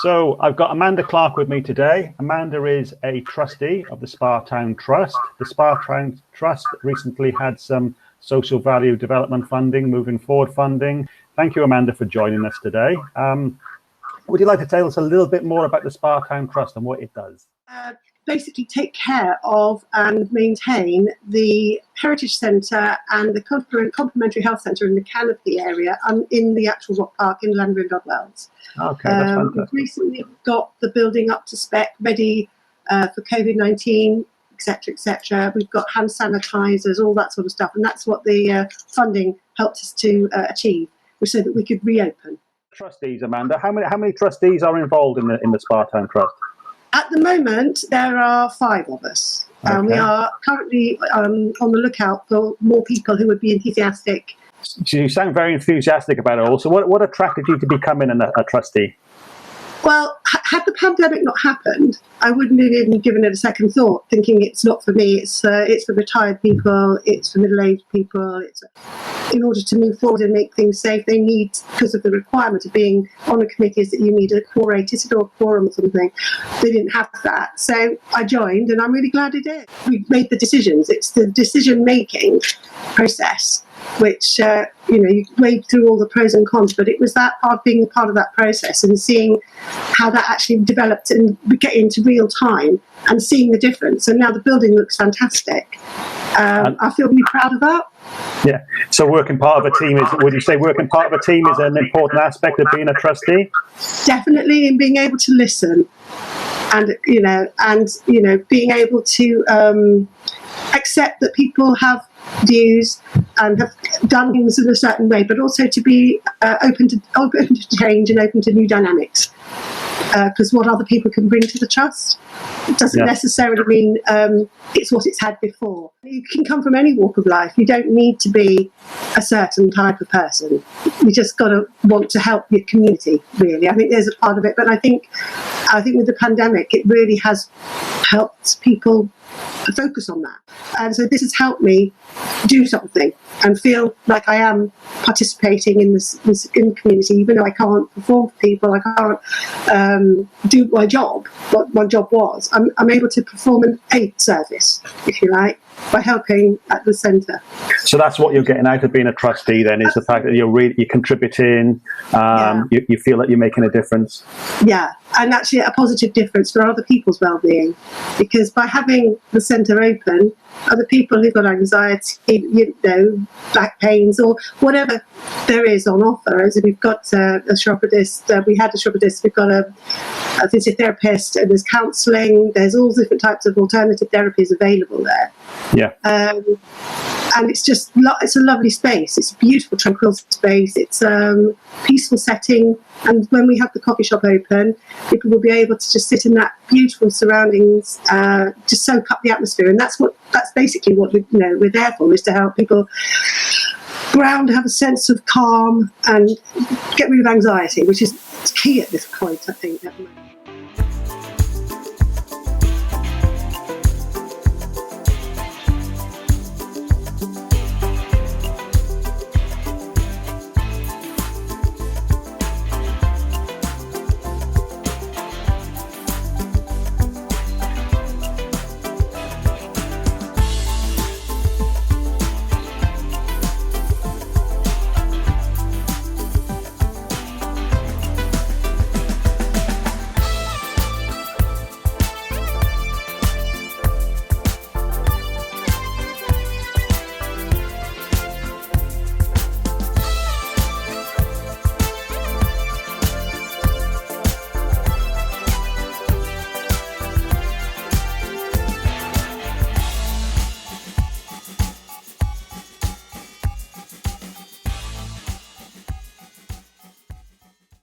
So I've got Amanda Clark with me today. Amanda is a trustee of the Spa Town Trust. The Spa Town Trust recently had some social value development funding, moving forward funding. Thank you, Amanda, for joining us today. Would you like to tell us a little bit more about the Spa Town Trust and what it does? Basically take care of and maintain the Heritage Centre and the Complementary Health Centre in the Canopy area in the actual rock park in Llandrindod, Wales. Okay, that's fantastic. We've recently got the building up to spec, ready for COVID-19, etc., etc. We've got hand sanitisers, all that sort of stuff, and that's what the funding helped us to achieve, so that we could reopen. Trustees, Amanda, how many trustees are involved in the Spa Town Trust? At the moment, there are 5 of us. Okay. We are currently on the lookout for more people who would be enthusiastic. You sound very enthusiastic about it all. So what attracted you to becoming a trustee? Well, had the pandemic not happened, I wouldn't have even given it a second thought, thinking it's not for me. It's for retired people, it's for middle-aged people. In order to move forward and make things safe, they need, because of the requirement of being on a committee, is that you need a quorum or something. They didn't have that. So I joined, and I'm really glad I did. We made the decisions. It's the decision-making process which, you wade through all the pros and cons, but it was that part, being a part of that process and seeing how that actually developed and get into real time and seeing the difference. And now the building looks fantastic. I feel really proud of that. Yeah. So would you say working part of a team is an important aspect of being a trustee? Definitely, in being able to listen and being able to accept that people have views and have done things in a certain way, but also to be open to change and open to new dynamics. Because what other people can bring to the trust, it doesn't necessarily mean it's what it's had before. You can come from any walk of life. You don't need to be a certain type of person. You just got to want to help your community, really. I think there's a part of it. But I think with the pandemic, it really has helped people focus on that. And so this has helped me do something and feel like I am participating in this in the community, even though I can't perform for people, I can't do my job, what my job was. I'm able to perform an aid service, if you like, by helping at the centre. So that's what you're getting out of being a trustee then, is the fact that you're contributing, you feel that you're making a difference. Yeah, and actually a positive difference for other people's well-being, because by having the centre open, other people who've got anxiety, back pains or whatever there is on offer, as we've got a chiropodist, we had a chiropodist, we've got a physiotherapist, and there's counselling, there's all different types of alternative therapies available there. Yeah. And it's a lovely space. It's a beautiful, tranquil space. It's a peaceful setting. And when we have the coffee shop open, people will be able to just sit in that beautiful surroundings, just soak up the atmosphere. And that's basically what we're there for, is to help people ground, have a sense of calm, and get rid of anxiety, which is key at this point, I think.